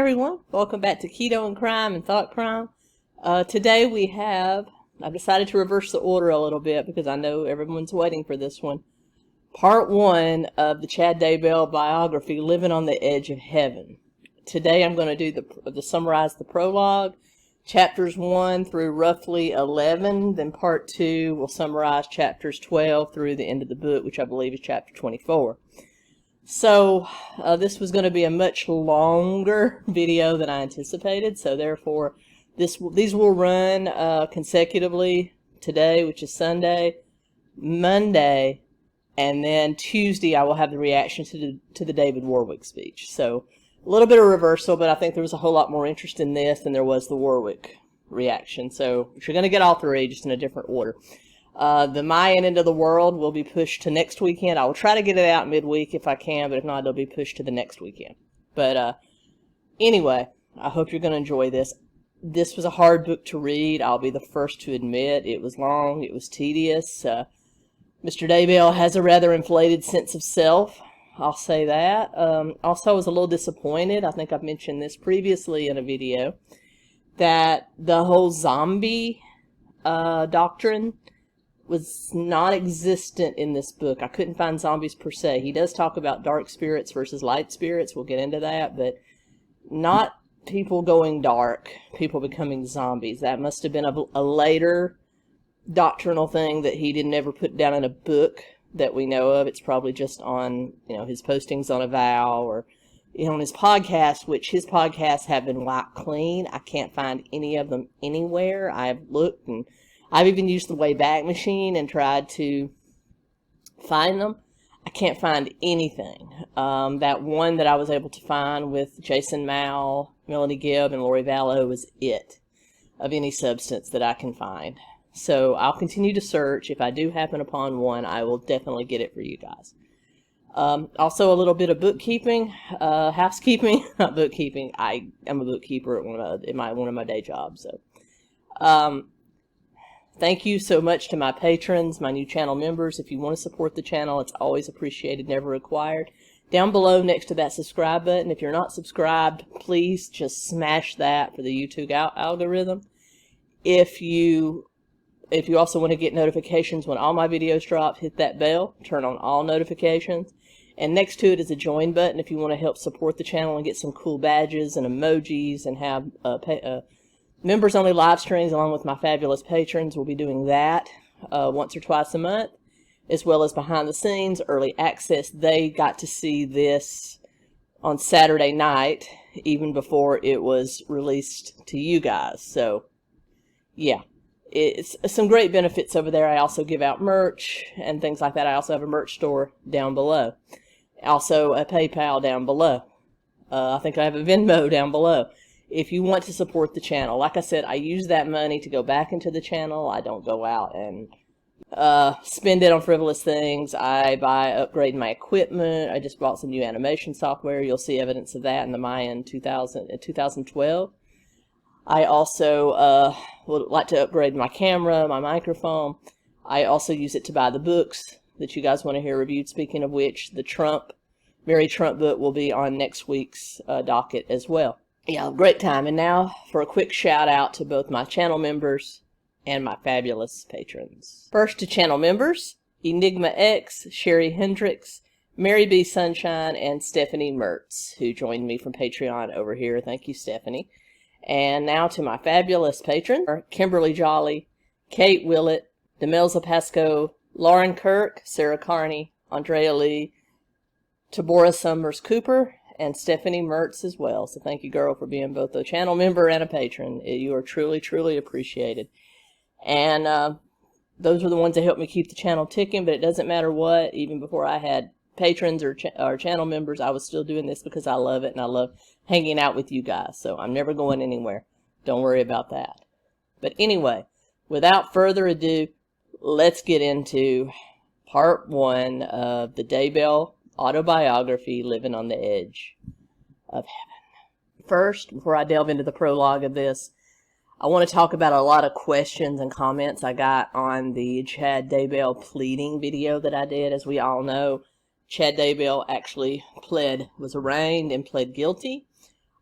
everyone, welcome back to Keto and Crime and Thought Crime. Today I've decided to reverse the order a little bit because I know everyone's waiting for this one. Part 1 of the Chad Daybell biography, Living on the Edge of Heaven. Today I'm going to do summarize the prologue, chapters 1 through roughly 11. Then part 2 will summarize chapters 12 through the end of the book, which I believe is chapter 24. So this was going to be a much longer video than I anticipated, so therefore these will run consecutively today, which is Sunday, Monday, and then Tuesday I will have the reaction to the 𝗬𝗏𝗁 speech. So a little bit of reversal, but I think there was a whole lot more interest in this than there was the Warwick reaction. So you're going to get all three, just in a different order. The Mayan End of the World will be pushed to next weekend. I will try to get it out midweek if I can, but if not, it'll be pushed to the next weekend. But anyway, I hope you're going to enjoy this. This was a hard book to read. I'll be the first to admit. It was long. It was tedious. Mr. Daybell has a rather inflated sense of self. I'll say that. Also, I was a little disappointed. I think I've mentioned this previously in a video, that the whole zombie doctrine was non-existent in this book. I couldn't find zombies per se. He does talk about dark spirits versus light spirits. We'll get into that, but not people going dark, people becoming zombies. That must have been a later doctrinal thing that he didn't ever put down in a book that we know of. It's probably just on, his postings on Avow or, on his podcast, which his podcasts have been wiped clean. I can't find any of them anywhere. I've looked, and I've even used the Wayback Machine and tried to find them. I can't find anything. That one that I was able to find with Jason Mao, Melanie Gibb, and Lori Vallow was it, of any substance that I can find. So I'll continue to search. If I do happen upon one, I will definitely get it for you guys. Also, a little bit of bookkeeping, housekeeping, not bookkeeping. I am a bookkeeper at one of my day jobs. So, thank you so much to my patrons, my new channel members. If you want to support the channel, it's always appreciated, never required. Down below next to that subscribe button, if you're not subscribed, please just smash that for the YouTube algorithm. If you also want to get notifications when all my videos drop, hit that bell, turn on all notifications. And next to it is a join button if you want to help support the channel and get some cool badges and emojis and have members-only live streams along with my fabulous patrons. We'll be doing that once or twice a month, as well as behind the scenes, early access. They got to see this on Saturday night, even before it was released to you guys. So, yeah. It's some great benefits over there. I also give out merch and things like that. I also have a merch store down below. Also a PayPal down below. I think I have a Venmo down below. If you want to support the channel, like I said, I use that money to go back into the channel. I don't go out and spend it on frivolous things. I upgrade my equipment. I just bought some new animation software. You'll see evidence of that in the Mayan 2012. I also would like to upgrade my camera, my microphone. I also use it to buy the books that you guys want to hear reviewed. Speaking of which, the Mary Trump book will be on next week's docket as well. Yeah, great time. And now for a quick shout out to both my channel members and my fabulous patrons. First to channel members, Enigma X, Sherry Hendricks, Mary B. Sunshine, and Stephanie Mertz, who joined me from Patreon over here. Thank you, Stephanie. And now to my fabulous patrons, Kimberly Jolly, Kate Willett, Demelza Pascoe, Lauren Kirk, Sarah Carney, Andrea Lee, Tabora Summers Cooper, and Stephanie Mertz as well. So thank you, girl, for being both a channel member and a patron. You are truly, truly appreciated. And those are the ones that help me keep the channel ticking, but it doesn't matter what. Even before I had patrons or channel members, I was still doing this because I love it and I love hanging out with you guys. So I'm never going anywhere. Don't worry about that. But anyway, without further ado, let's get into part 1 of the Daybell Autobiography, Living on the Edge of Heaven. First, before I delve into the prologue of this, I want to talk about a lot of questions and comments I got on the Chad Daybell pleading video that I did. As we all know, Chad Daybell actually was arraigned and pled guilty.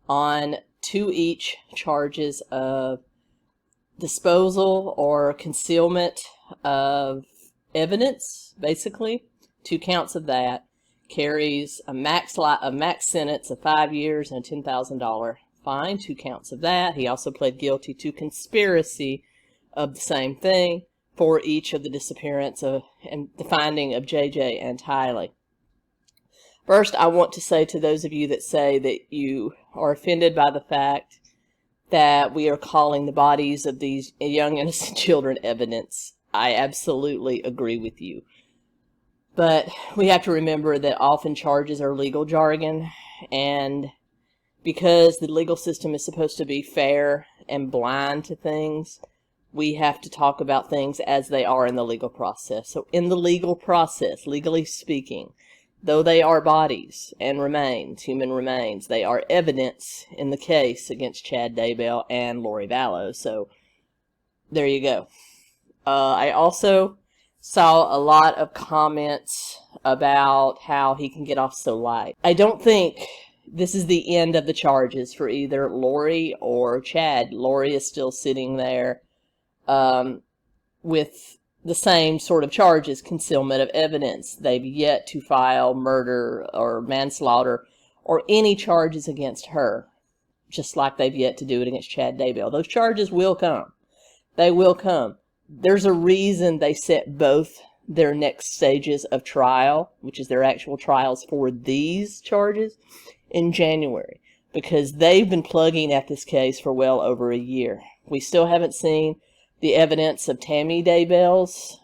on 2 each charges of disposal or concealment of evidence, basically. 2 counts of that. Carries a max sentence of 5 years and a $10,000 fine. 2 counts of that. He also pled guilty to conspiracy of the same thing for each of the disappearance of and the finding of JJ and Tylee. First, I want to say to those of you that say that you are offended by the fact that we are calling the bodies of these young innocent children evidence, I absolutely agree with you. But we have to remember that often charges are legal jargon, and because the legal system is supposed to be fair and blind to things, we have to talk about things as they are in the legal process. So in the legal process, legally speaking, though they are bodies and remains, human remains, they are evidence in the case against Chad Daybell and Lori Vallow. So there you go. I also saw a lot of comments about how he can get off so light. I don't think this is the end of the charges for either Lori or Chad. Lori is still sitting there with the same sort of charges, concealment of evidence. They've yet to file murder or manslaughter or any charges against her, just like they've yet to do it against Chad Daybell. Those charges will come. They will come. There's a reason they set both their next stages of trial, which is their actual trials for these charges, in January, because they've been plugging at this case for well over a year. We still haven't seen the evidence of Tammy Daybell's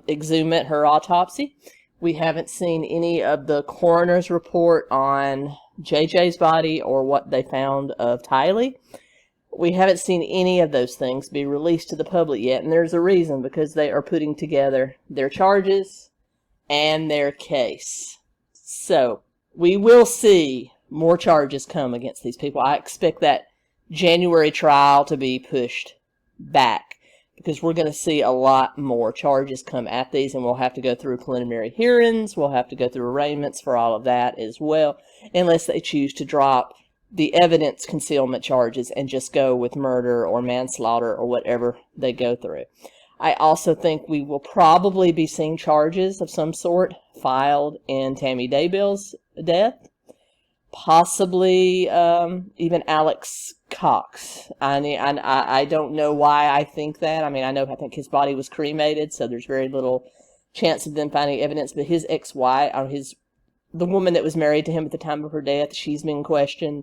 exhumation, her autopsy. We haven't seen any of the coroner's report on JJ's body or what they found of Tylee. We haven't seen any of those things be released to the public yet, and there's a reason, because they are putting together their charges and their case. So we will see more charges come against these people. I expect that January trial to be pushed back, because we're going to see a lot more charges come at these, and we'll have to go through preliminary hearings. We'll have to go through arraignments for all of that as well, unless they choose to drop the evidence concealment charges and just go with murder or manslaughter or whatever they go through. I also think we will probably be seeing charges of some sort filed in Tammy Daybell's death. Possibly even Alex Cox. I don't know why I think that. I mean, I think his body was cremated, so there's very little chance of them finding evidence. But his ex-wife, or the woman that was married to him at the time of her death, she's been questioned.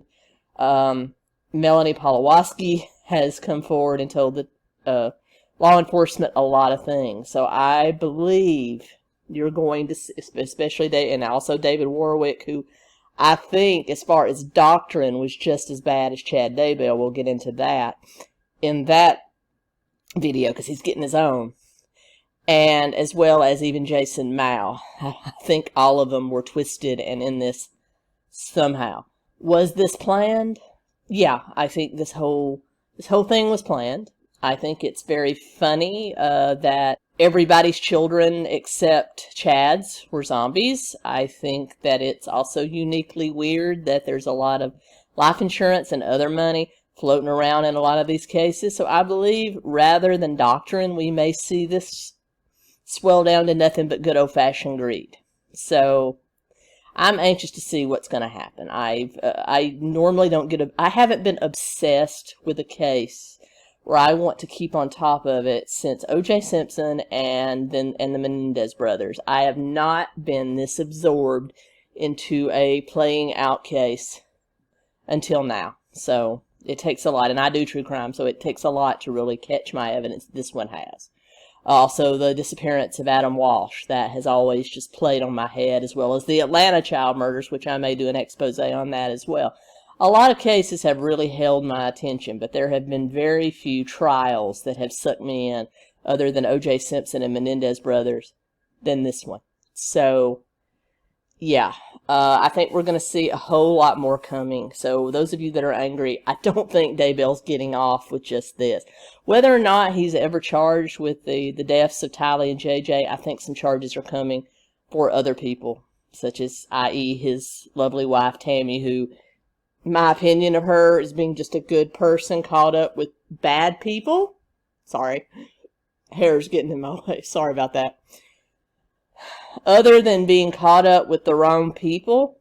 Melanie Polawoski has come forward and told the law enforcement a lot of things. So I believe you're going to, especially and also David Warwick, who I think, as far as doctrine, was just as bad as Chad Daybell. We'll get into that in that video, because he's getting his own. And as well as even Jason Mao. I think all of them were twisted and in this somehow. Was this planned? Yeah, I think this whole thing was planned. I think it's very funny that everybody's children except Chad's were zombies. I think that it's also uniquely weird that there's a lot of life insurance and other money floating around in a lot of these cases. So I believe, rather than doctrine, we may see this swell down to nothing but good old-fashioned greed. So I'm anxious to see what's going to happen. I normally don't I haven't been obsessed with a case where I want to keep on top of it since O.J. Simpson and the Menendez brothers. I have not been this absorbed into a playing out case until now. So it takes a lot, and I do true crime, so it takes a lot to really catch my evidence. This one has. Also, the disappearance of Adam Walsh, that has always just played on my head, as well as the Atlanta child murders, which I may do an expose on that as well. A lot of cases have really held my attention, but there have been very few trials that have sucked me in, other than O.J. Simpson and Menendez brothers, than this one. So, yeah, I think we're going to see a whole lot more coming. So those of you that are angry, I don't think Daybell's getting off with just this. Whether or not he's ever charged with the deaths of Tylee and JJ, I think some charges are coming for other people, such as, i.e., his lovely wife, Tammy, who my opinion of her as being just a good person caught up with bad people. Sorry, hair's getting in my way. Sorry about that. Other than being caught up with the wrong people,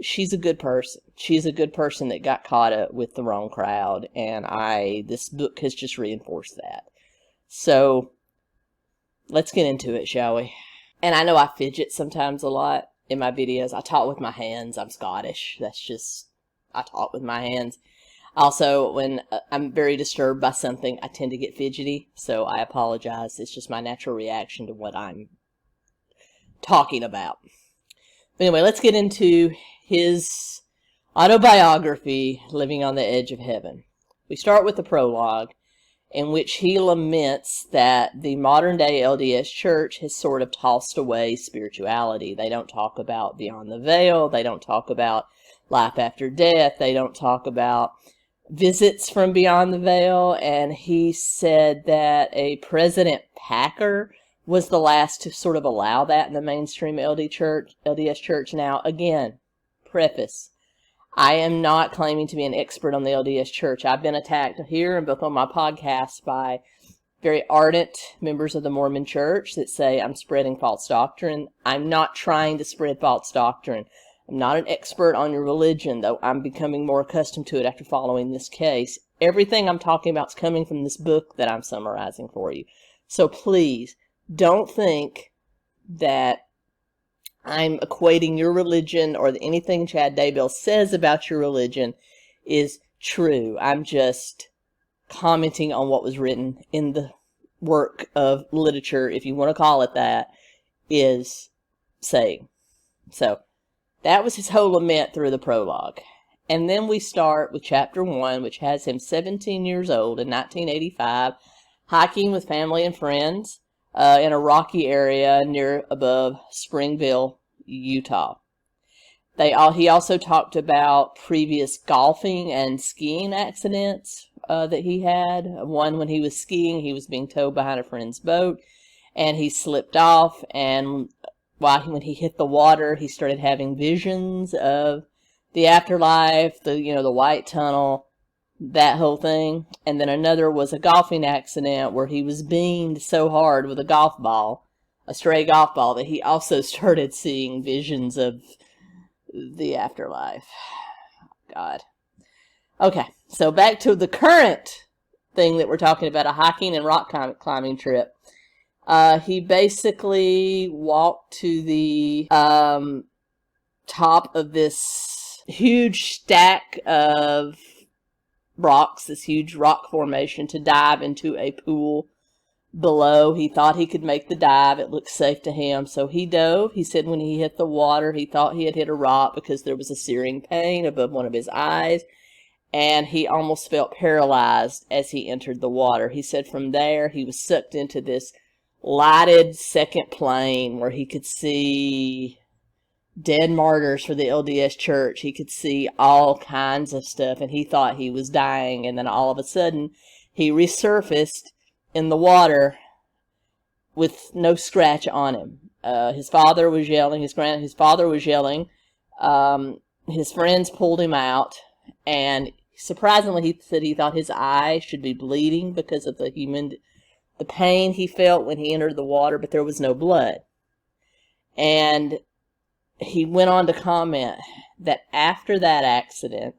she's a good person. She's a good person that got caught up with the wrong crowd, and this book has just reinforced that. So let's get into it, shall we? And I know I fidget sometimes a lot in my videos. I talk with my hands. I'm Scottish. That's just, I talk with my hands. Also, when I'm very disturbed by something, I tend to get fidgety, so I apologize. It's just my natural reaction to what I'm talking about. But anyway, let's get into his autobiography, Living on the Edge of Heaven. We start with the prologue, in which he laments that the modern day LDS church has sort of tossed away spirituality. They don't talk about beyond the veil. They don't talk about life after death. They don't talk about visits from beyond the veil. And he said that a President Packer was the last to sort of allow that in the mainstream LDS church. Now, again, preface, I am not claiming to be an expert on the LDS church. I've been attacked here and both on my podcast by very ardent members of the Mormon church that say I'm spreading false doctrine. I'm not trying to spread false doctrine. I'm not an expert on your religion, though I'm becoming more accustomed to it after following this case. Everything I'm talking about is coming from this book that I'm summarizing for you. So please, don't think that I'm equating your religion or anything Chad Daybell says about your religion is true. I'm just commenting on what was written in the work of literature, if you want to call it that, is saying. So that was his whole lament through the prologue. And then we start with chapter 1, which has him 17 years old in 1985, hiking with family and friends in a rocky area above Springville, Utah. He also talked about previous golfing and skiing accidents that he had. One, when he was skiing, he was being towed behind a friend's boat, and he slipped off, and when he hit the water, he started having visions of the afterlife, the white tunnel, that whole thing. And then another was a golfing accident where he was beamed so hard with a golf ball, a stray golf ball, that he also started seeing visions of the afterlife. God. Okay, so back to the current thing that we're talking about, a hiking and rock climbing trip. He basically walked to the top of this huge stack of rocks, this huge rock formation, to dive into a pool below. He thought he could make the dive. It looked safe to him, so he dove. He said when he hit the water, he thought he had hit a rock because there was a searing pain above one of his eyes, and he almost felt paralyzed as he entered the water. He said from there he was sucked into this lighted second plane where he could see dead martyrs for the LDS church. He could see all kinds of stuff, and he thought he was dying. And then all of a sudden, he resurfaced in the water with no scratch on him. His father was yelling. His father was yelling. His friends pulled him out, and surprisingly, he said he thought his eye should be bleeding because of the pain he felt when he entered the water, but there was no blood. And he went on to comment that after that accident,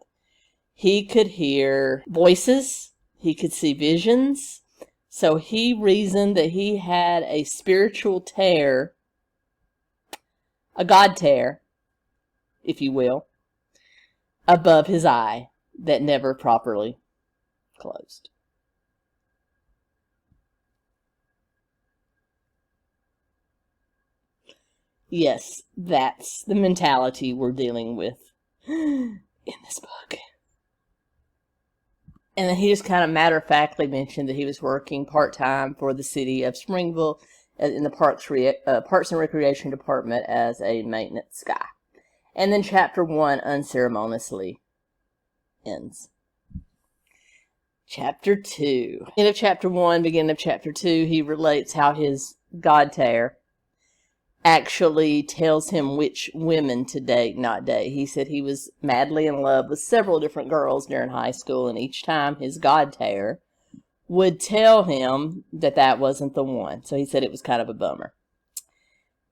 he could hear voices, he could see visions, so he reasoned that he had a spiritual tear, a God tear, if you will, above his eye that never properly closed. Yes, that's the mentality we're dealing with in this book. And then he just kind of matter-of-factly mentioned that he was working part-time for the city of Springville in the Parks and Recreation Department as a maintenance guy. And then chapter 1 unceremoniously ends. Chapter 2. End of chapter 1, beginning of chapter 2, he relates how his God tear actually tells him which women to date, not date. He said he was madly in love with several different girls during high school, and each time his godteacher would tell him that that wasn't the one. So he said it was kind of a bummer.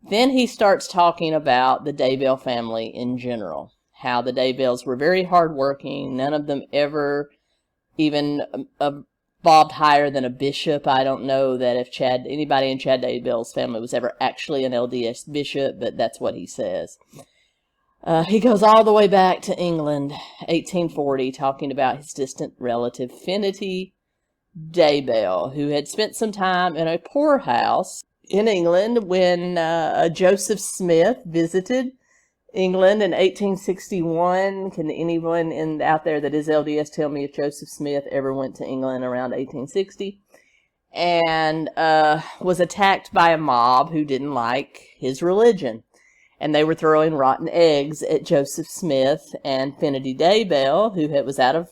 Then he starts talking about the Daybell family in general, how the Daybells were very hardworking. None of them ever even bobbed higher than a bishop. I don't know that if anybody in Chad Daybell's family was ever actually an LDS bishop, but that's what he says. He goes all the way back to England, 1840, talking about his distant relative Finity Daybell, who had spent some time in a poorhouse in England when Joseph Smith visited England in 1861. Can anyone out there that is LDS tell me if Joseph Smith ever went to England around 1860? And was attacked by a mob who didn't like his religion. And they were throwing rotten eggs at Joseph Smith, and Finity Daybell, who was out of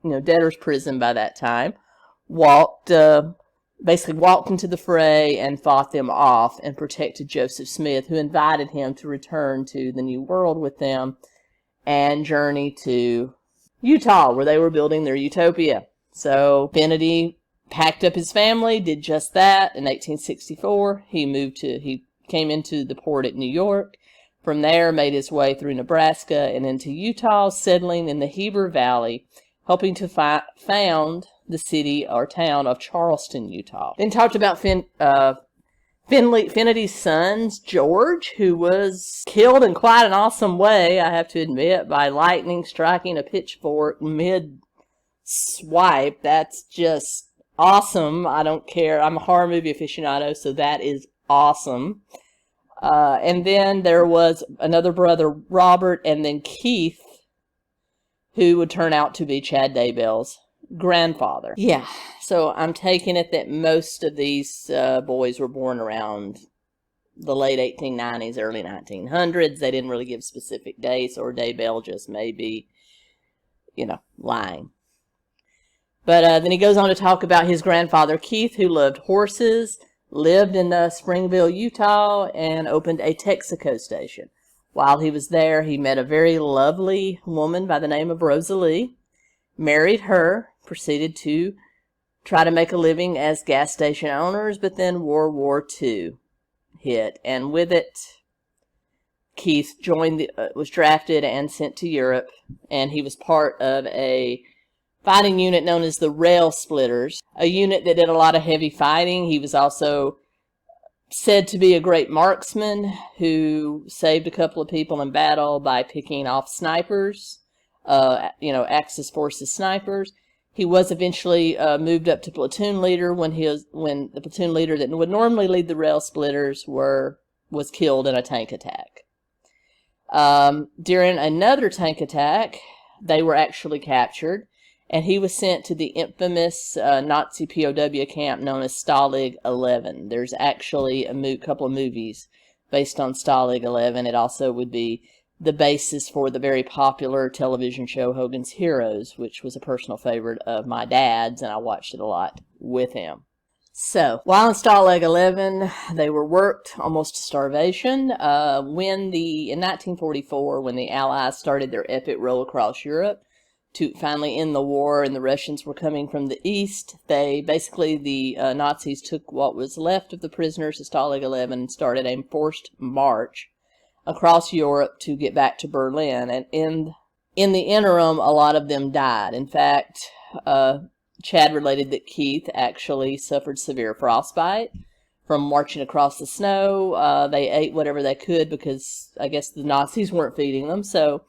debtor's prison by that time, basically walked into the fray and fought them off and protected Joseph Smith, who invited him to return to the New World with them and journey to Utah, where they were building their utopia. So Finity packed up his family, did just that. In 1864, he came into the port at New York. From there, made his way through Nebraska and into Utah, settling in the Heber Valley, helping to found the city or town of Charleston, Utah. Then talked about Finity's sons, George, who was killed in quite an awesome way, I have to admit, by lightning striking a pitchfork mid-swipe. That's just awesome. I don't care. I'm a horror movie aficionado, so that is awesome. And then there was another brother, Robert, and then Keith, who would turn out to be Chad Daybell's grandfather. Yeah, so I'm taking it that most of these boys were born around the late 1890s, early 1900s. They didn't really give specific dates, or Daybell just may be, lying. But then he goes on to talk about his grandfather, Keith, who loved horses, lived in Springville, Utah, and opened a Texaco station. While he was there, he met a very lovely woman by the name of Rosalie, married her, proceeded to try to make a living as gas station owners, but then World War II hit, and with it, Keith was drafted and sent to Europe, and he was part of a fighting unit known as the Rail Splitters, a unit that did a lot of heavy fighting. He was also said to be a great marksman who saved a couple of people in battle by picking off snipers, Axis forces snipers. He was eventually moved up to platoon leader when the platoon leader that would normally lead the Rail Splitters was killed in a tank attack. During another tank attack, they were actually captured, and he was sent to the infamous Nazi POW camp known as Stalag 11. There's actually a couple of movies based on Stalag 11. It also would be the basis for the very popular television show Hogan's Heroes, which was a personal favorite of my dad's, and I watched it a lot with him. So, while in Stalag 11, they were worked almost to starvation. In 1944, when the Allies started their epic roll across Europe to finally end the war, and the Russians were coming from the east, the Nazis took what was left of the prisoners of Stalag 11 and started a forced march across Europe to get back to Berlin. And in the interim, a lot of them died. In fact, Chad related that Keith actually suffered severe frostbite from marching across the snow. They ate whatever they could because I guess the Nazis weren't feeding them. So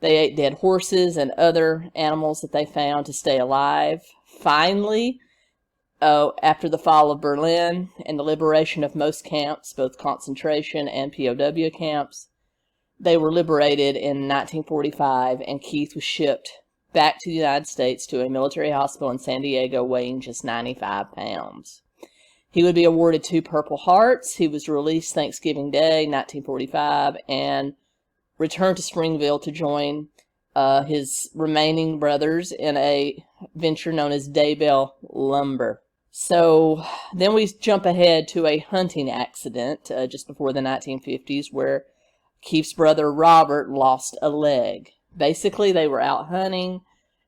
they ate dead horses and other animals that they found to stay alive. Finally, after the fall of Berlin and the liberation of most camps, both concentration and POW camps, they were liberated in 1945, and Keith was shipped back to the United States to a military hospital in San Diego weighing just 95 pounds. He would be awarded 2 Purple Hearts. He was released Thanksgiving Day, 1945, and returned to Springville to join his remaining brothers in a venture known as Daybell Lumber. So then we jump ahead to a hunting accident just before the 1950s where Keith's brother Robert lost a leg. Basically, they were out hunting,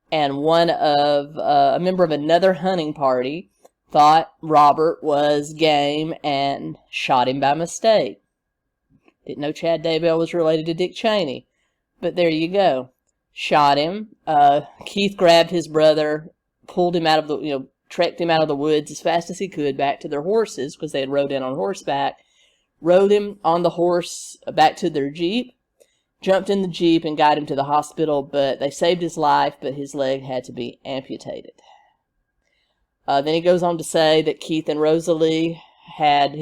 and a member of another hunting party thought Robert was game and shot him by mistake. Didn't know Chad Daybell was related to Dick Cheney, but there you go. Shot him. Keith grabbed his brother, pulled him out of the, trekked him out of the woods as fast as he could back to their horses because they had rode in on horseback. Rode him on the horse back to their Jeep, jumped in the Jeep and got him to the hospital, but they saved his life, but his leg had to be amputated. Then he goes on to say that Keith and Rosalie had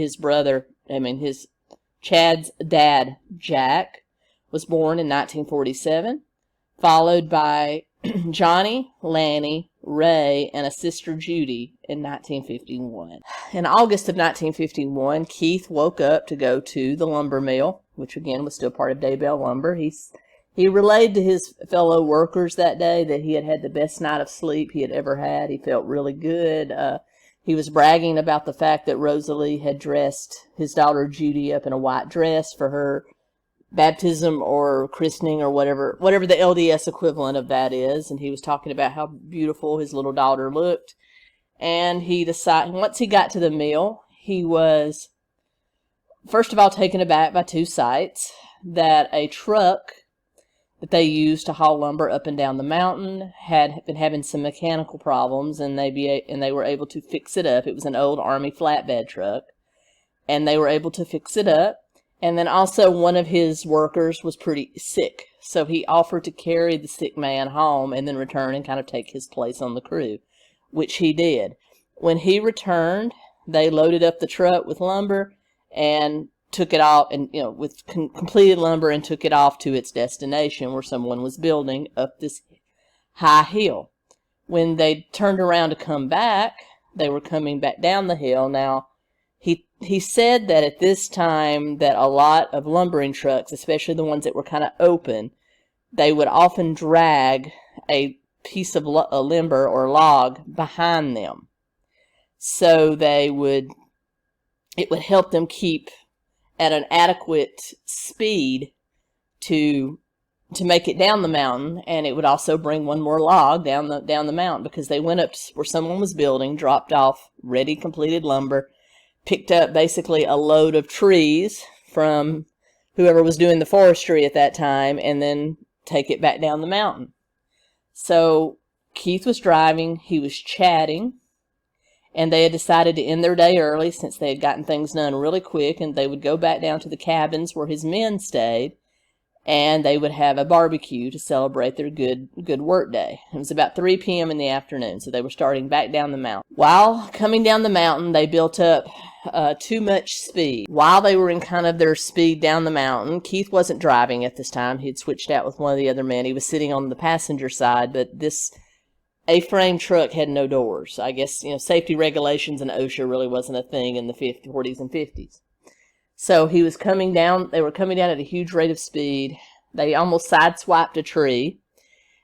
Chad's dad, Jack, was born in 1947, followed by Johnny, Lanny, Ray, and a sister Judy in 1951. In August of 1951, Keith woke up to go to the lumber mill, which again was still part of Daybell Lumber. He relayed to his fellow workers that day that he had had the best night of sleep he had ever had. He felt really good. He was bragging about the fact that Rosalie had dressed his daughter Judy up in a white dress for her baptism or christening or whatever the LDS equivalent of that is. And he was talking about how beautiful his little daughter looked. And he decided, once he got to the mill, he was, first of all, taken aback by two sights: that a truck that they used to haul lumber up and down the mountain had been having some mechanical problems, and they were able to fix it up. It was an old Army flatbed truck, and they were able to fix it up. And then also one of his workers was pretty sick, so he offered to carry the sick man home and then return and kind of take his place on the crew, which he did. When he returned, they loaded up the truck with lumber and took it off, and with completed lumber, and took it off to its destination where someone was building up this high hill. When they turned around to come back, they were coming back down the hill. Now, he said that at this time that a lot of lumbering trucks, especially the ones that were kind of open, they would often drag a piece of lumber or log behind them. So it would help them keep at an adequate speed to make it down the mountain, and it would also bring one more log down the mountain, because they went up to where someone was building, dropped off ready completed lumber, picked up basically a load of trees from whoever was doing the forestry at that time, and then take it back down the mountain. So Keith was driving, he was chatting, and they had decided to end their day early since they had gotten things done really quick, and they would go back down to the cabins where his men stayed, and they would have a barbecue to celebrate their good work day. It was about 3 p.m. in the afternoon, so they were starting back down the mountain. While coming down the mountain, they built up too much speed. While they were in kind of their speed down the mountain, Keith wasn't driving at this time. He had switched out with one of the other men. He was sitting on the passenger side, but this A-frame truck had no doors. I guess, safety regulations and OSHA really wasn't a thing in the 40s and 50s. So he was coming down, they were coming down at a huge rate of speed. They almost sideswiped a tree,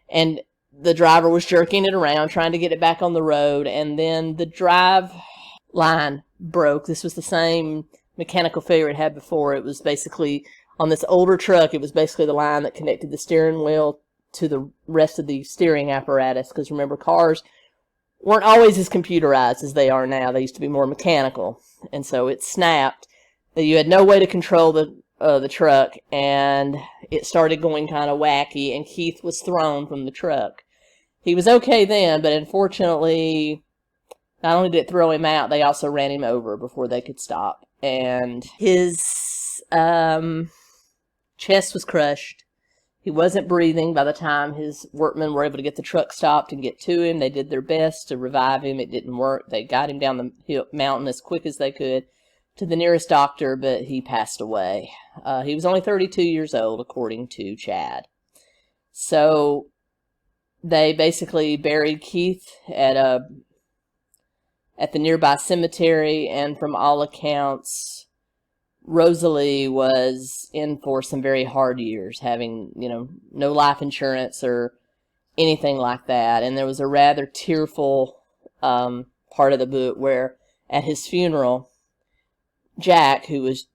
and the driver was jerking it around, trying to get it back on the road, and then the drive line broke. This was the same mechanical failure it had before. It was basically, on this older truck, it was basically the line that connected the steering wheel to the rest of the steering apparatus, because remember, cars weren't always as computerized as they are now. They used to be more mechanical, and so it snapped. That you had no way to control the truck, and it started going kind of wacky, and Keith was thrown from the truck. He was okay then, but unfortunately, not only did it throw him out, they also ran him over before they could stop. And his chest was crushed. He wasn't breathing by the time his workmen were able to get the truck stopped and get to him. They did their best to revive him. It didn't work. They got him down the mountain as quick as they could to the nearest doctor, but he passed away. He was only 32 years old, according to Chad. So they basically buried Keith at the nearby cemetery, and from all accounts, Rosalie was in for some very hard years, having, no life insurance or anything like that. And there was a rather tearful part of the book where at his funeral, Jack, who was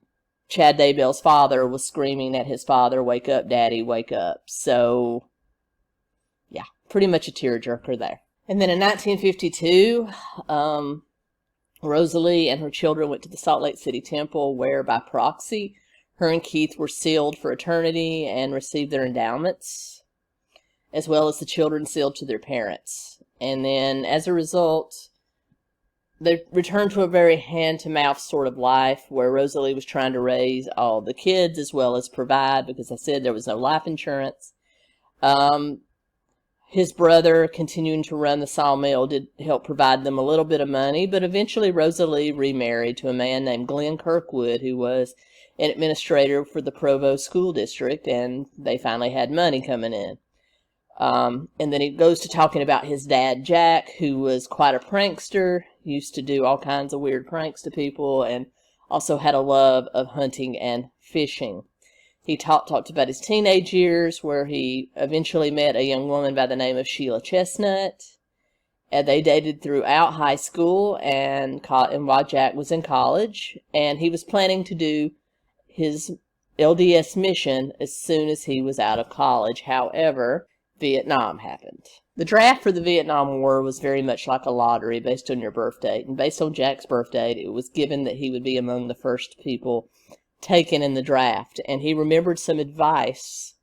Chad Daybell's father, was screaming at his father, "Wake up, Daddy, wake up." So, yeah, pretty much a tearjerker there. And then in 1952, Rosalie and her children went to the Salt Lake City Temple, where by proxy, her and Keith were sealed for eternity and received their endowments, as well as the children sealed to their parents. And then, as a result, they returned to a very hand-to-mouth sort of life where Rosalie was trying to raise all the kids as well as provide, because I said there was no life insurance. His brother, continuing to run the sawmill, did help provide them a little bit of money, but eventually Rosalie remarried to a man named Glenn Kirkwood, who was an administrator for the Provo School District, and they finally had money coming in. And then he goes to talking about his dad, Jack, who was quite a prankster, used to do all kinds of weird pranks to people, and also had a love of hunting and fishing. He talked about his teenage years, where he eventually met a young woman by the name of Sheila Chestnut. And they dated throughout high school and while Jack was in college. And he was planning to do his LDS mission as soon as he was out of college. However, Vietnam happened. The draft for the Vietnam War was very much like a lottery based on your birth date. And based on Jack's birth date, it was given that he would be among the first people taken in the draft. And he remembered some advice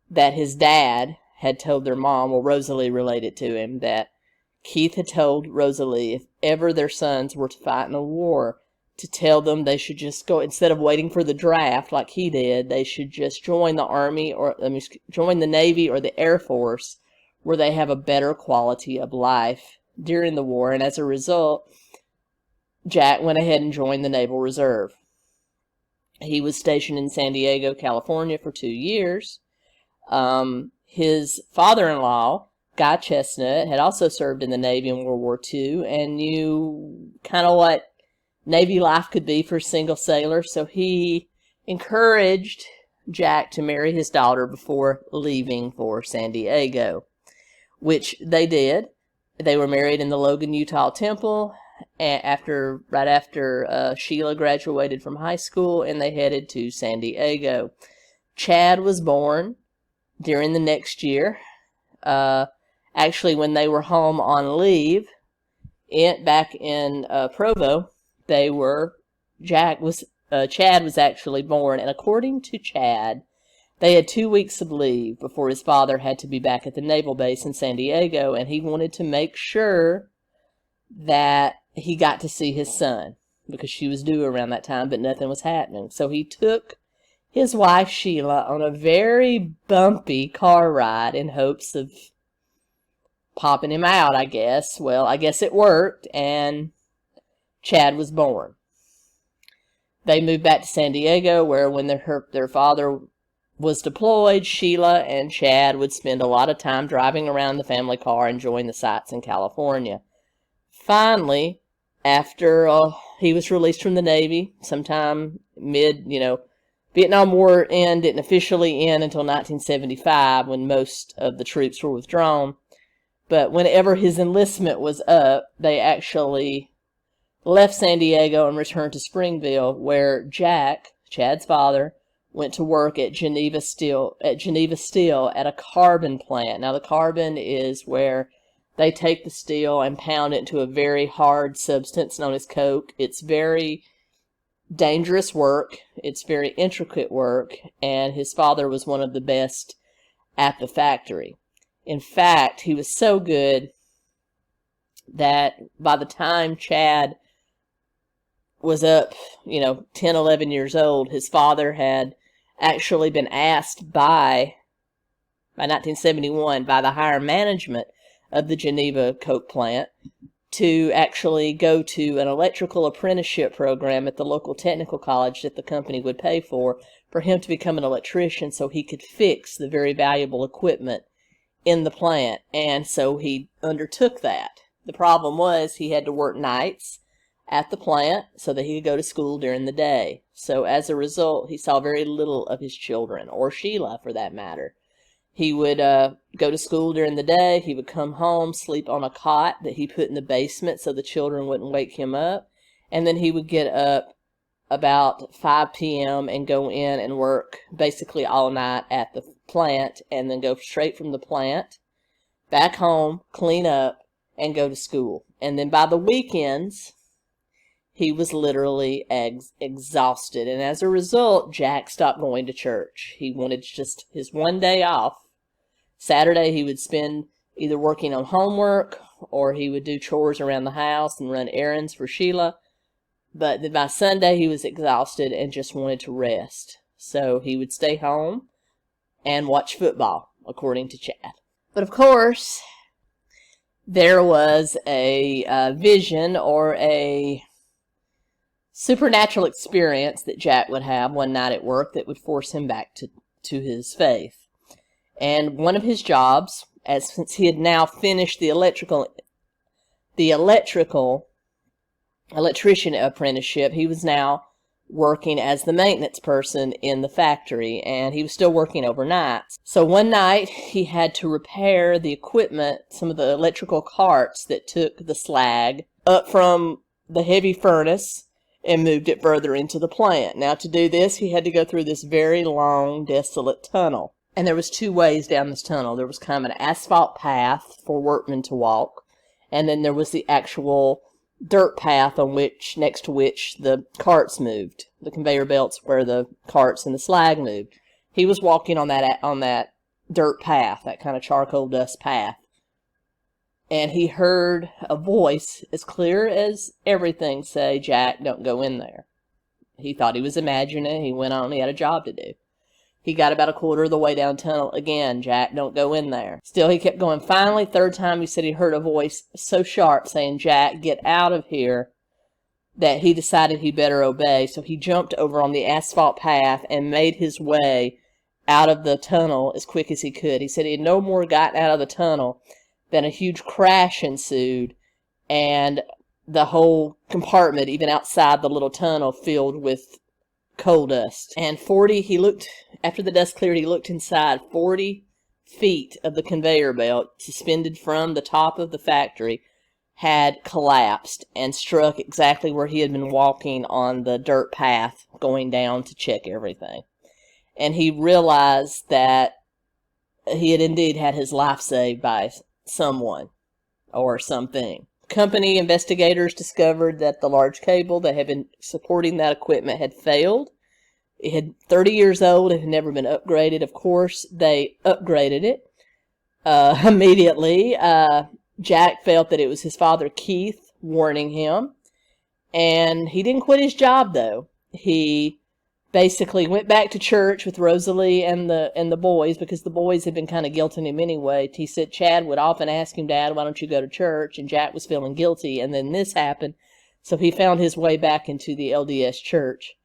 that his dad had told their mom, well, Rosalie related to him, that Keith had told Rosalie if ever their sons were to fight in a war, to tell them they should just go, instead of waiting for the draft like he did, they should just join the Army, or join the Navy or the Air Force, where they have a better quality of life during the war. And as a result, Jack went ahead and joined the Naval Reserve. He was stationed in San Diego, California for 2 years. His father-in-law, Guy Chestnut, had also served in the Navy in World War II and knew kind of what Navy life could be for a single sailor. So he encouraged Jack to marry his daughter before leaving for San Diego, which they did. They were married in the Logan, Utah Temple right after Sheila graduated from high school, and they headed to San Diego. Chad was born during the next year. Actually, when they were home on leave back in Provo, Chad was actually born, and according to Chad, they had 2 weeks of leave before his father had to be back at the naval base in San Diego, and he wanted to make sure that he got to see his son, because she was due around that time, but nothing was happening. So he took his wife, Sheila, on a very bumpy car ride in hopes of popping him out, I guess. Well, I guess it worked, and Chad was born. They moved back to San Diego, where when their father was deployed, Sheila and Chad would spend a lot of time driving around the family car, enjoying the sights in California. Finally, after he was released from the Navy, sometime Vietnam War didn't officially end until 1975, when most of the troops were withdrawn. But whenever his enlistment was up, they actually left San Diego and returned to Springville, where Jack, Chad's father, went to work at Geneva Steel at a carbon plant. Now, the carbon is where they take the steel and pound it into a very hard substance known as coke. It's very dangerous work. It's very intricate work, and his father was one of the best at the factory. In fact, he was so good that by the time Chad was up, 10, 11 years old, his father had actually been asked by 1971 by the higher management of the Geneva coke plant to actually go to an electrical apprenticeship program at the local technical college that the company would pay for him to become an electrician, so he could fix the very valuable equipment in the plant. And so he undertook that. The problem was he had to work nights at the plant so that he could go to school during the day. So as a result, he saw very little of his children, or Sheila for that matter. He would go to school during the day. He would come home, sleep on a cot that he put in the basement so the children wouldn't wake him up. And then he would get up about 5 p.m. and go in and work basically all night at the plant, and then go straight from the plant back home, clean up, and go to school. And then by the weekends, he was literally exhausted. And as a result, Jack stopped going to church. He wanted just his one day off. Saturday, he would spend either working on homework, or he would do chores around the house and run errands for Sheila. But then by Sunday, he was exhausted and just wanted to rest. So he would stay home and watch football, according to Chad. But of course, there was a vision or a supernatural experience that Jack would have one night at work that would force him back to his faith. And one of his jobs, since he had now finished the electrician apprenticeship, he was now working as the maintenance person in the factory, and he was still working overnight. So one night he had to repair the equipment, some of the electrical carts that took the slag up from the heavy furnace and moved it further into the plant. Now, to do this, he had to go through this very long, desolate tunnel. And there was two ways down this tunnel. There was kind of an asphalt path for workmen to walk, and then there was the actual dirt path next to which the carts moved, the conveyor belts where the carts and the slag moved. He was walking on that dirt path, that kind of charcoal dust path, and he heard a voice as clear as everything say, "Jack, don't go in there." He thought he was imagining it. He went on. He had a job to do. He got about a quarter of the way down tunnel. Again, "Jack, don't go in there." Still, he kept going. Finally, third time, he said he heard a voice so sharp saying, "Jack, get out of here," that he decided he better obey. So he jumped over on the asphalt path and made his way out of the tunnel as quick as he could. He said he had no more gotten out of the tunnel than a huge crash ensued, and the whole compartment, even outside the little tunnel, filled with coal dust. And after the dust cleared, he looked inside. 40 feet of the conveyor belt, suspended from the top of the factory, had collapsed and struck exactly where he had been walking on the dirt path going down to check everything. And he realized that he had indeed had his life saved by someone or something. Company investigators discovered that the large cable that had been supporting that equipment had failed. It had 30 years old. It had never been upgraded. Of course, they upgraded it immediately. Jack felt that it was his father, Keith, warning him. And he didn't quit his job, though. He basically went back to church with Rosalie and the boys, because the boys had been kind of guilting him anyway. He said Chad would often ask him, "Dad, why don't you go to church?" And Jack was feeling guilty, and then this happened. So he found his way back into the LDS church.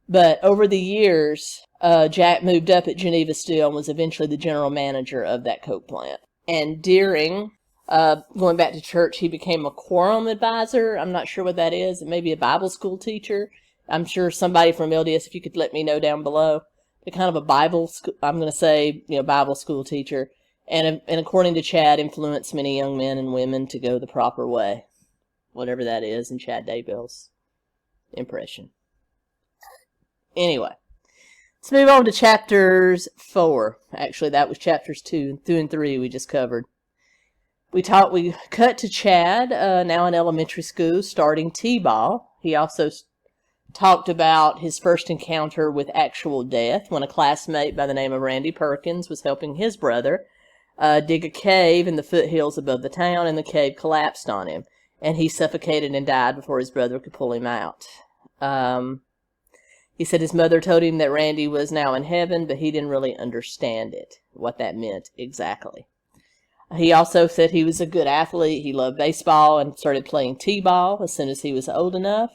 But over the years, Jack moved up at Geneva Steel and was eventually the general manager of that coke plant. And during going back to church, he became a quorum advisor. I'm not sure what that is. It may be a Bible school teacher. I'm sure somebody from LDS, if you could let me know down below. But kind of a Bible school teacher. And according to Chad, influenced many young men and women to go the proper way. Whatever that is in Chad Daybell's impression. Anyway, let's move on to chapters 4. Actually, that was chapters 2 and 3 we just covered. We cut to Chad, now in elementary school, starting T-ball. He also talked about his first encounter with actual death when a classmate by the name of Randy Perkins was helping his brother dig a cave in the foothills above the town, and the cave collapsed on him, and he suffocated and died before his brother could pull him out. He said his mother told him that Randy was now in heaven, but he didn't really understand it, what that meant exactly. He also said he was a good athlete. He loved baseball and started playing T-ball as soon as he was old enough.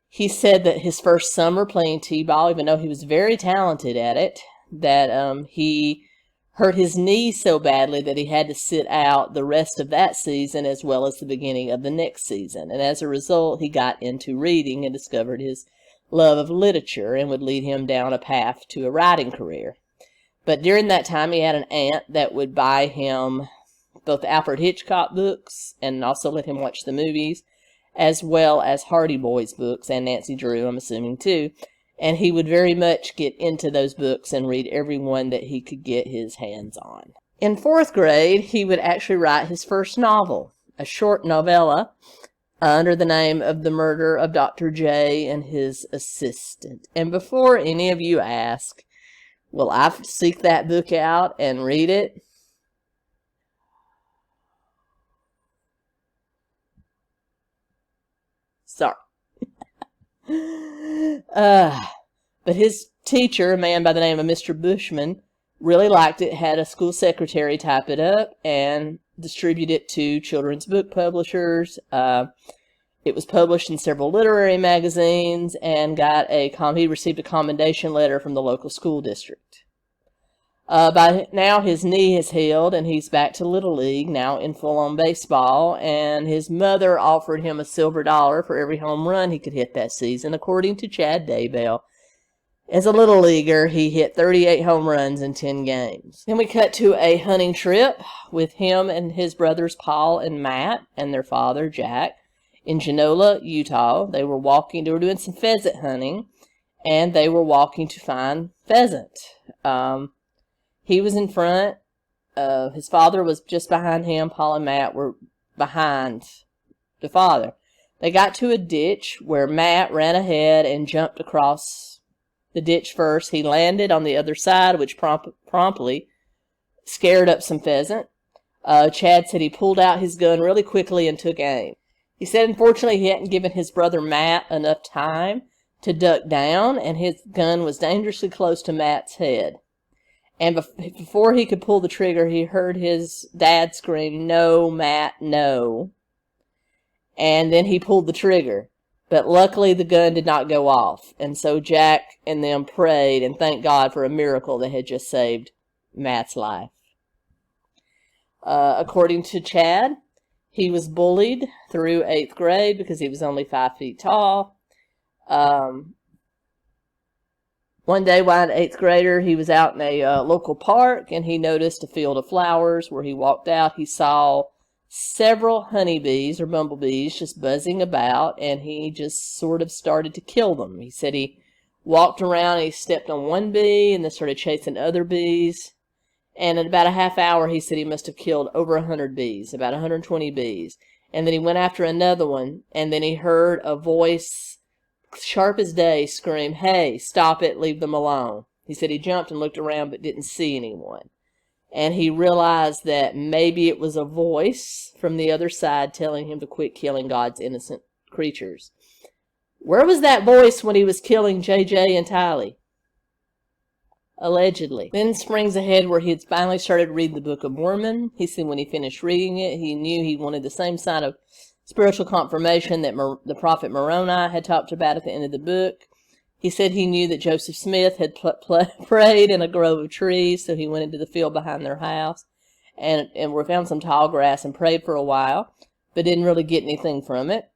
He said that his first summer playing T-ball, even though he was very talented at it, that he hurt his knee so badly that he had to sit out the rest of that season as well as the beginning of the next season. And as a result, he got into reading and discovered his love of literature, and would lead him down a path to a writing career. But during that time, he had an aunt that would buy him both Alfred Hitchcock books and also let him watch the movies, as well as Hardy Boys books, and Nancy Drew, I'm assuming, too. And he would very much get into those books and read every one that he could get his hands on. In 4th grade, he would actually write his first novel, a short novella, under the name of The Murder of Dr. J and His Assistant. And before any of you ask, will I seek that book out and read it? Sorry. But his teacher, a man by the name of Mr. Bushman, really liked it, had a school secretary type it up and distribute it to children's book publishers. It was published in several literary magazines and he received a commendation letter from the local school district. By now his knee has healed and he's back to Little League, now in full-on baseball, and his mother offered him a silver dollar for every home run he could hit that season, according to Chad Daybell. As a Little Leaguer, he hit 38 home runs in 10 games. Then we cut to a hunting trip with him and his brothers Paul and Matt and their father, Jack, in Genola, Utah. They were doing some pheasant hunting, and they were walking to find pheasant. He was in front. His father was just behind him. Paul and Matt were behind the father. They got to a ditch where Matt ran ahead and jumped across the ditch first. He landed on the other side, which promptly scared up some pheasant. Chad said he pulled out his gun really quickly and took aim. He said, unfortunately, he hadn't given his brother Matt enough time to duck down, and his gun was dangerously close to Matt's head. And before he could pull the trigger, he heard his dad scream, "No, Matt, no." And then he pulled the trigger. But luckily, the gun did not go off. And so Jack and them prayed and thanked God for a miracle that had just saved Matt's life. According to Chad, he was bullied through 8th grade because he was only 5 feet tall. One day while an 8th grader, he was out in a local park, and he noticed a field of flowers. Where he walked out, he saw several honeybees or bumblebees just buzzing about, and he just sort of started to kill them. He said he walked around and he stepped on one bee and then started chasing other bees. And in about a half hour, he said he must have killed over 100 bees, about 120 bees. And then he went after another one, and then he heard a voice sharp as day scream, "Hey, stop it, leave them alone." He said he jumped and looked around but didn't see anyone. And he realized that maybe it was a voice from the other side telling him to quit killing God's innocent creatures. Where was that voice when he was killing JJ and Tylee? Allegedly. Then springs ahead where he had finally started reading the Book of Mormon. He said when he finished reading it, he knew he wanted the same sign of spiritual confirmation that the prophet Moroni had talked about at the end of the book. He said he knew that Joseph Smith had prayed in a grove of trees, so he went into the field behind their house and found some tall grass and prayed for a while, but didn't really get anything from it.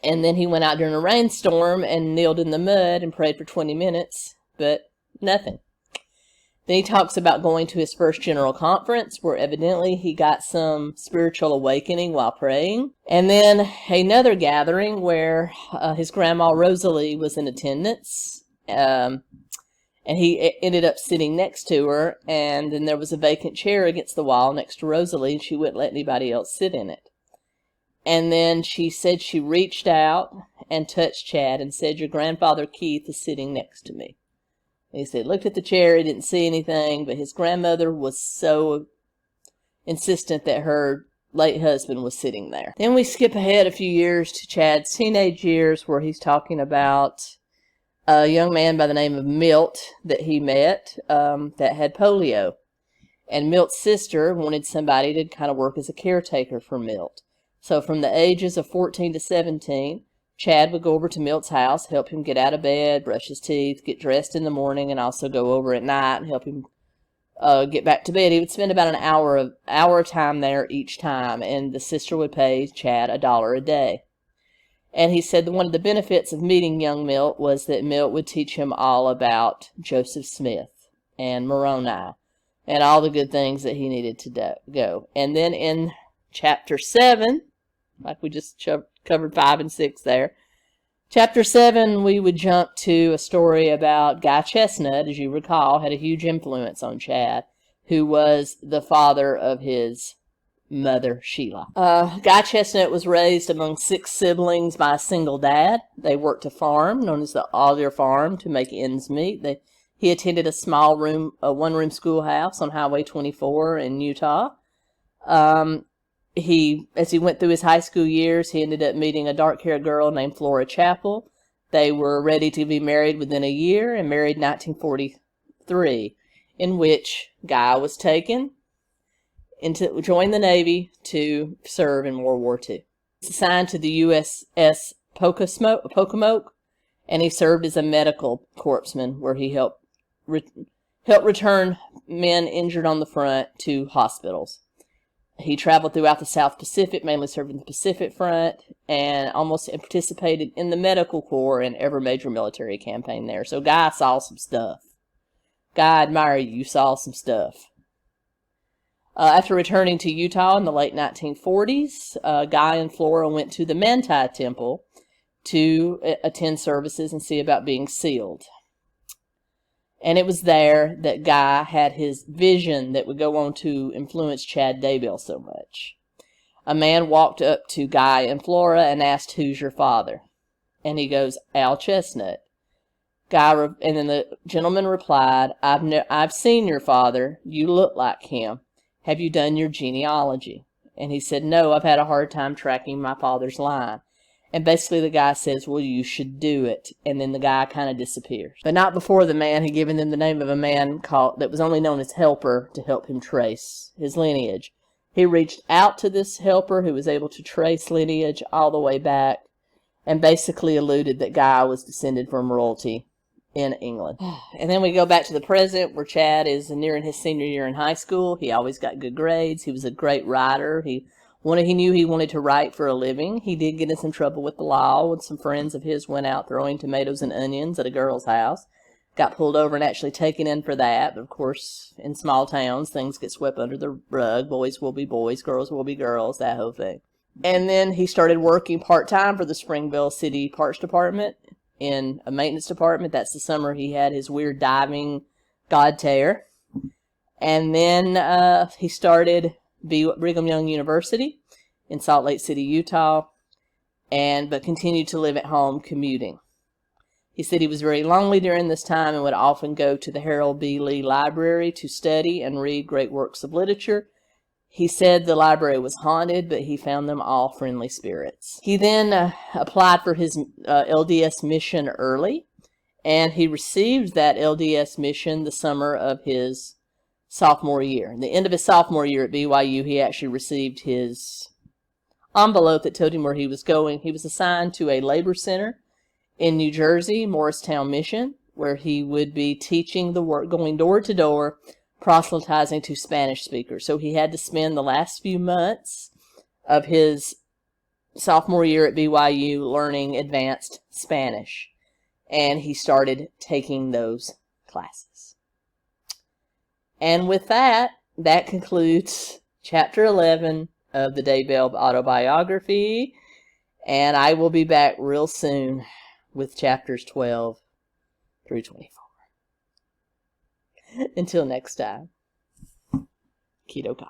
And then he went out during a rainstorm and kneeled in the mud and prayed for 20 minutes, but nothing. Then he talks about going to his first general conference, where evidently he got some spiritual awakening while praying. And then another gathering where his grandma Rosalie was in attendance. And he ended up sitting next to her. And then there was a vacant chair against the wall next to Rosalie, and she wouldn't let anybody else sit in it. And then she said she reached out and touched Chad and said, "Your grandfather Keith is sitting next to me." He said, looked at the chair, he didn't see anything, but his grandmother was so insistent that her late husband was sitting there. Then we skip ahead a few years to Chad's teenage years, where he's talking about a young man by the name of Milt that he met that had polio. And Milt's sister wanted somebody to kind of work as a caretaker for Milt. So from the ages of 14 to 17, Chad would go over to Milt's house, help him get out of bed, brush his teeth, get dressed in the morning, and also go over at night and help him get back to bed. He would spend about an hour time there each time, and the sister would pay Chad $1 a day. And he said that one of the benefits of meeting young Milt was that Milt would teach him all about Joseph Smith and Moroni, and all the good things that he needed to go. And then in chapter 7, like we just covered 5 and 6 there, chapter 7, we would jump to a story about Guy Chestnut, as you recall, had a huge influence on Chad, who was the father of his mother, Sheila. Guy Chestnut was raised among 6 siblings by a single dad. They worked a farm known as the Alder Farm to make ends meet. He attended a small one-room schoolhouse on Highway 24 in Utah. As he went through his high school years, he ended up meeting a dark-haired girl named Flora Chappell. They were ready to be married within a year and married in 1943, in which Guy was taken to join the Navy to serve in World War II. He was assigned to the USS Pocomoke, and he served as a medical corpsman, where he helped return men injured on the front to hospitals. He traveled throughout the South Pacific, mainly serving the Pacific Front, and participated in the Medical Corps in every major military campaign there. So Guy saw some stuff. Guy, I admire you. You saw some stuff. After returning to Utah in the late 1940s, Guy and Flora went to the Manti Temple to attend services and see about being sealed. And it was there that Guy had his vision that would go on to influence Chad Daybell so much. A man walked up to Guy and Flora and asked, "Who's your father?" And he goes, "Al Chestnut." And then the gentleman replied, "I've seen your father. You look like him. Have you done your genealogy?" And he said, "No, I've had a hard time tracking my father's line." And basically the guy says, "Well, you should do it." And then the guy kind of disappears. But not before the man had given them the name of a man that was only known as Helper to help him trace his lineage. He reached out to this Helper who was able to trace lineage all the way back and basically alluded that Guy was descended from royalty in England. And then we go back to the present, where Chad is nearing his senior year in high school. He always got good grades. He was a great writer. He knew he wanted to write for a living. He did get in some trouble with the law when some friends of his went out throwing tomatoes and onions at a girl's house. Got pulled over and actually taken in for that. But of course, in small towns, things get swept under the rug. Boys will be boys, girls will be girls, that whole thing. And then he started working part-time for the Springville City Parks Department in a maintenance department. That's the summer he had his weird diving god tear. And then he started Brigham Young University in Salt Lake City, Utah, but continued to live at home commuting. He said he was very lonely during this time and would often go to the Harold B. Lee Library to study and read great works of literature. He said the library was haunted, but he found them all friendly spirits. He then applied for his LDS mission early, and he received that LDS mission the summer of his sophomore year. At the end of his sophomore year at BYU, he actually received his envelope that told him where he was going. He was assigned to a labor center in New Jersey, Morristown Mission, where he would be teaching the work, going door to door, proselytizing to Spanish speakers. So he had to spend the last few months of his sophomore year at BYU learning advanced Spanish. And he started taking those classes. And with that, that concludes Chapter 11 of the Daybell Autobiography. And I will be back real soon with Chapters 12 through 24. Until next time, 𝗙cie𝗶𝗵.